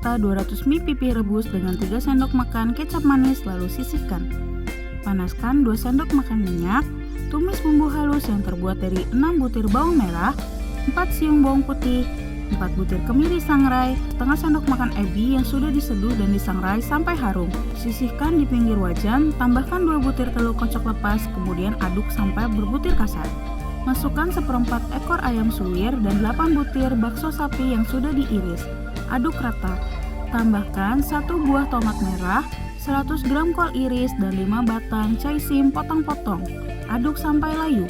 rata 200 ml pipih rebus dengan 3 sendok makan kecap manis lalu sisihkan. Panaskan 2 sendok makan minyak. Tumis bumbu halus yang terbuat dari 6 butir bawang merah, 4 siung bawang putih, 4 butir kemiri sangrai, setengah sendok makan ebi yang sudah diseduh dan disangrai sampai harum. Sisihkan di pinggir wajan, tambahkan 2 butir telur kocok lepas, kemudian aduk sampai berbutir kasar. Masukkan seperempat ekor ayam suwir dan 8 butir bakso sapi yang sudah diiris. Aduk rata. Tambahkan 1 buah tomat merah, 100 gram kol iris, dan 5 batang caisim potong-potong. Aduk sampai layu.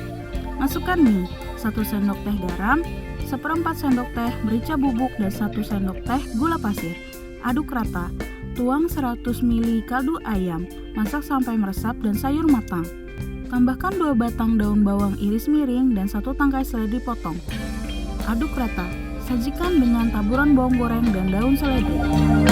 Masukkan mie, 1 sendok teh garam, seperempat sendok teh merica bubuk, dan 1 sendok teh gula pasir. Aduk rata. Tuang 100 ml kaldu ayam, masak sampai meresap dan sayur matang. Tambahkan 2 batang daun bawang iris miring dan 1 tangkai seledri potong. Aduk rata. Sajikan dengan taburan bawang goreng dan daun seledri.